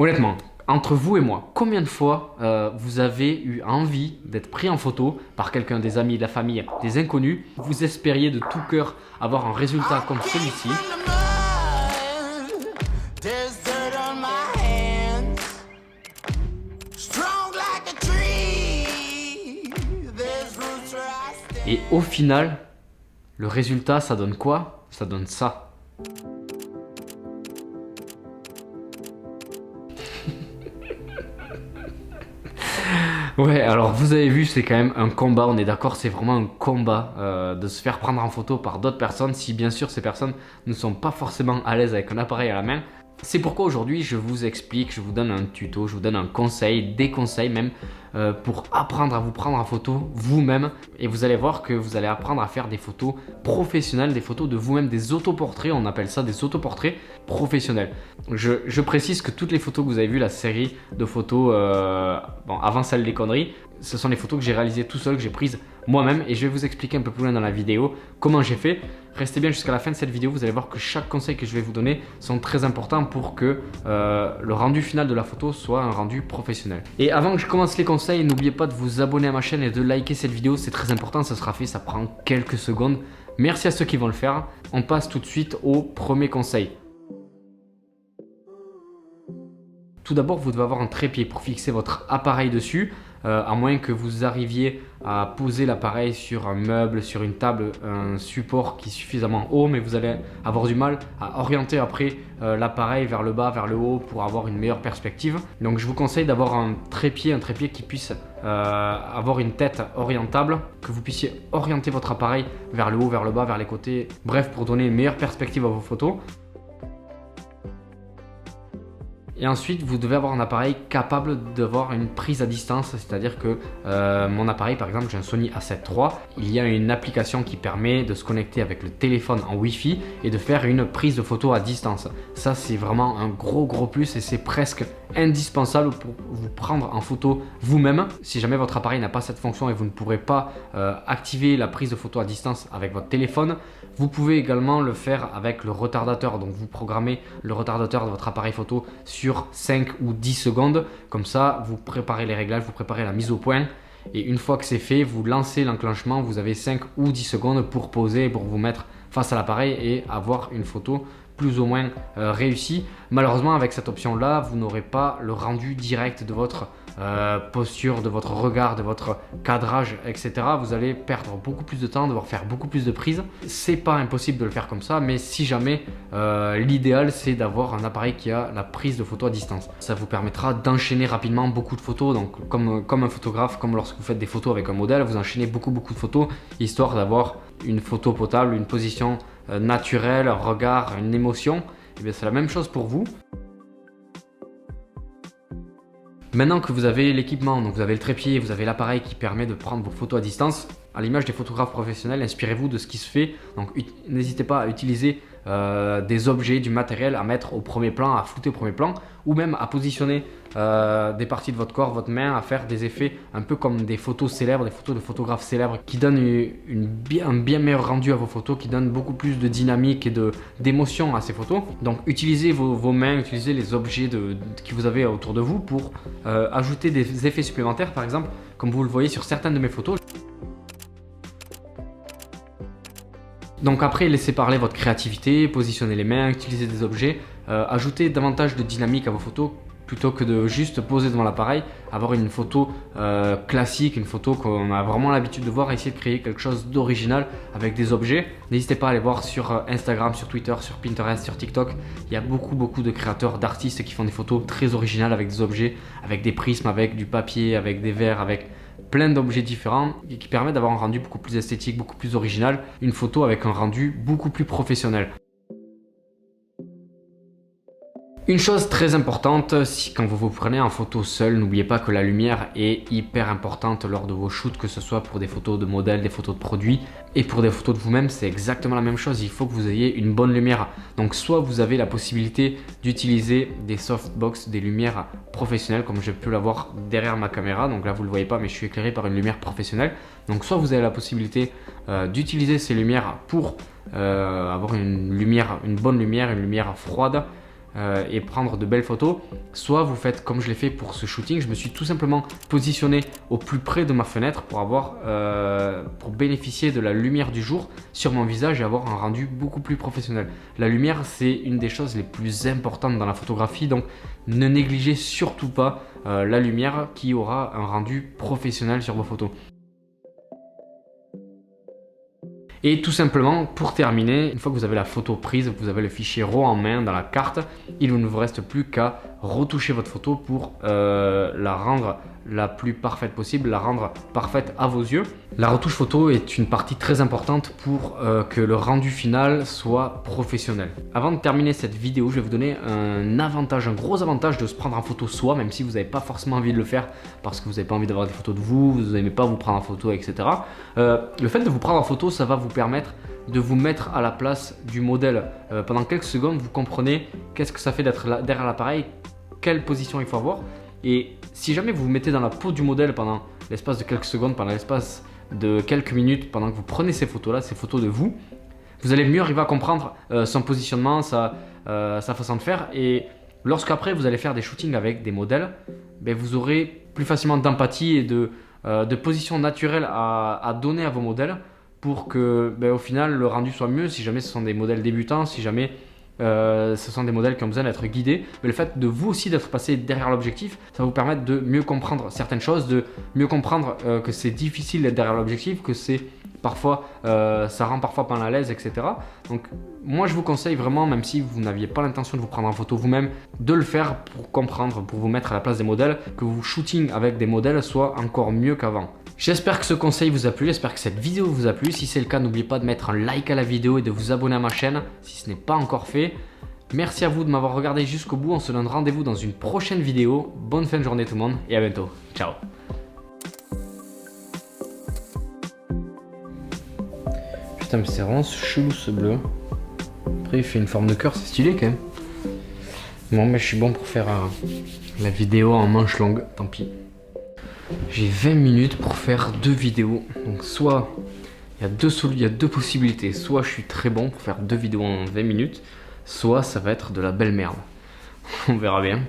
Honnêtement, entre vous et moi, combien de fois vous avez eu envie d'être pris en photo par quelqu'un, des amis, de la famille, des inconnus? Vous espériez de tout cœur avoir un résultat comme celui-ci. Et au final, le résultat, ça donne quoi? Ça donne ça. Ouais, alors vous avez vu, c'est quand même un combat, on est d'accord, c'est vraiment un combat de se faire prendre en photo par d'autres personnes, si bien sûr ces personnes ne sont pas forcément à l'aise avec un appareil à la main. C'est pourquoi aujourd'hui je vous explique, je vous donne un tuto, je vous donne un conseil, des conseils même pour apprendre à vous prendre en photo vous-même. Et vous allez voir que vous allez apprendre à faire des photos professionnelles, des photos de vous-même, des autoportraits, on appelle ça des autoportraits professionnels. Je précise que toutes les photos que vous avez vues, la série de photos avant celle des conneries, ce sont les photos que j'ai réalisées tout seul, que j'ai prises moi-même, et je vais vous expliquer un peu plus loin dans la vidéo comment j'ai fait. Restez bien jusqu'à la fin de cette vidéo, vous allez voir que chaque conseil que je vais vous donner sont très importants pour que le rendu final de la photo soit un rendu professionnel. Et avant que je commence les conseils, n'oubliez pas de vous abonner à ma chaîne et de liker cette vidéo, c'est très important, ça sera fait, ça prend quelques secondes. Merci à ceux qui vont le faire. On passe tout de suite au premier conseil. Tout d'abord, vous devez avoir un trépied pour fixer votre appareil dessus, à moins que vous arriviez à poser l'appareil sur un meuble, sur une table, un support qui est suffisamment haut, mais vous allez avoir du mal à orienter après l'appareil vers le bas, vers le haut pour avoir une meilleure perspective. Donc je vous conseille d'avoir un trépied qui puisse avoir une tête orientable, que vous puissiez orienter votre appareil vers le haut, vers le bas, vers les côtés, bref, pour donner une meilleure perspective à vos photos. Et ensuite, vous devez avoir un appareil capable d'avoir une prise à distance, c'est-à-dire que mon appareil, par exemple, j'ai un Sony A7 III, il y a une application qui permet de se connecter avec le téléphone en Wi-Fi et de faire une prise de photo à distance. Ça, c'est vraiment un gros plus et c'est presque indispensable pour vous prendre en photo vous-même. Si jamais votre appareil n'a pas cette fonction et vous ne pourrez pas activer la prise de photo à distance avec votre téléphone, vous pouvez également le faire avec le retardateur. Donc vous programmez le retardateur de votre appareil photo sur 5 ou 10 secondes. Comme ça, vous préparez les réglages, vous préparez la mise au point. Et une fois que c'est fait, vous lancez l'enclenchement. Vous avez 5 ou 10 secondes pour poser, pour vous mettre face à l'appareil et avoir une photo plus ou moins réussie. Malheureusement, avec cette option-là, vous n'aurez pas le rendu direct de votre posture, de votre regard, de votre cadrage, etc. Vous allez perdre beaucoup plus de temps, devoir faire beaucoup plus de prises. C'est pas impossible de le faire comme ça, mais si jamais, l'idéal c'est d'avoir un appareil qui a la prise de photo à distance. Ça vous permettra d'enchaîner rapidement beaucoup de photos. Donc comme un photographe, comme lorsque vous faites des photos avec un modèle, vous enchaînez beaucoup de photos, histoire d'avoir une photo potable, une position naturelle, un regard, une émotion. Et bien c'est la même chose pour vous. Maintenant que vous avez l'équipement, donc vous avez le trépied, vous avez l'appareil qui permet de prendre vos photos à distance, à l'image des photographes professionnels, inspirez-vous de ce qui se fait. Donc n'hésitez pas à utiliser des objets, du matériel à mettre au premier plan, à flouter au premier plan, ou même à positionner des parties de votre corps, votre main, à faire des effets un peu comme des photos célèbres, des photos de photographes célèbres qui donnent un bien meilleur rendu à vos photos, qui donnent beaucoup plus de dynamique et d'émotion à ces photos. Donc utilisez vos mains, utilisez les objets que vous avez autour de vous pour ajouter des effets supplémentaires, par exemple, comme vous le voyez sur certaines de mes photos. Donc après, laissez parler votre créativité, positionnez les mains, utilisez des objets, ajoutez davantage de dynamique à vos photos plutôt que de juste poser devant l'appareil, avoir une photo classique, une photo qu'on a vraiment l'habitude de voir, essayer de créer quelque chose d'original avec des objets. N'hésitez pas à aller voir sur Instagram, sur Twitter, sur Pinterest, sur TikTok. Il y a beaucoup de créateurs, d'artistes qui font des photos très originales avec des objets, avec des prismes, avec du papier, avec des verres, avec plein d'objets différents et qui permettent d'avoir un rendu beaucoup plus esthétique, beaucoup plus original, une photo avec un rendu beaucoup plus professionnel. Une chose très importante, quand vous vous prenez en photo seul, n'oubliez pas que la lumière est hyper importante lors de vos shoots, que ce soit pour des photos de modèles, des photos de produits et pour des photos de vous-même, c'est exactement la même chose. Il faut que vous ayez une bonne lumière. Donc soit vous avez la possibilité d'utiliser des softbox, des lumières professionnelles comme je peux l'avoir derrière ma caméra. Donc là vous ne le voyez pas mais je suis éclairé par une lumière professionnelle. Donc soit vous avez la possibilité d'utiliser ces lumières pour avoir une bonne lumière, une lumière froide, et prendre de belles photos, soit vous faites comme je l'ai fait pour ce shooting. Je me suis tout simplement positionné au plus près de ma fenêtre pour bénéficier de la lumière du jour sur mon visage et avoir un rendu beaucoup plus professionnel. La lumière, c'est une des choses les plus importantes dans la photographie, donc ne négligez surtout pas la lumière qui aura un rendu professionnel sur vos photos. Et tout simplement, pour terminer, une fois que vous avez la photo prise, vous avez le fichier RAW en main dans la carte, il ne vous reste plus qu'à retoucher votre photo pour la rendre la plus parfaite possible, la rendre parfaite à vos yeux. La retouche photo est une partie très importante pour que le rendu final soit professionnel. Avant de terminer cette vidéo, je vais vous donner un gros avantage de se prendre en photo soi, même si vous n'avez pas forcément envie de le faire parce que vous n'avez pas envie d'avoir des photos de vous, vous n'aimez pas vous prendre en photo, etc. Le fait de vous prendre en photo, ça va vous permettre de vous mettre à la place du modèle. Pendant quelques secondes, vous comprenez qu'est-ce que ça fait d'être derrière l'appareil, quelle position il faut avoir. Et si jamais vous vous mettez dans la peau du modèle pendant l'espace de quelques secondes, pendant l'espace de quelques minutes, pendant que vous prenez ces photos-là, ces photos de vous, vous allez mieux arriver à comprendre son positionnement, sa façon de faire. Et lorsqu'après vous allez faire des shootings avec des modèles, ben, vous aurez plus facilement d'empathie et de position naturelle à donner à vos modèles pour que ben, au final le rendu soit mieux si jamais ce sont des modèles débutants, si jamais ce sont des modèles qui ont besoin d'être guidés. Mais le fait de vous aussi d'être passé derrière l'objectif, ça va vous permettre de mieux comprendre certaines choses, de mieux comprendre que c'est difficile d'être derrière l'objectif, que c'est parfois, ça rend parfois pas à l'aise, etc. Donc moi je vous conseille vraiment, même si vous n'aviez pas l'intention de vous prendre en photo vous-même, de le faire pour comprendre, pour vous mettre à la place des modèles, que vos shootings avec des modèles soient encore mieux qu'avant. J'espère que ce conseil vous a plu, j'espère que cette vidéo vous a plu. Si c'est le cas, n'oubliez pas de mettre un like à la vidéo et de vous abonner à ma chaîne si ce n'est pas encore fait. Merci à vous de m'avoir regardé jusqu'au bout. On se donne rendez-vous dans une prochaine vidéo. Bonne fin de journée tout le monde et à bientôt. Ciao. Putain mais c'est vraiment chelou ce bleu. Après il fait une forme de cœur, c'est stylé quand même. Bon mais je suis bon pour faire la vidéo en manche longue, tant pis. J'ai 20 minutes pour faire 2 vidéos. Donc soit il y a deux possibilités. Soit je suis très bon pour faire 2 vidéos en 20 minutes, soit ça va être de la belle merde. On verra bien.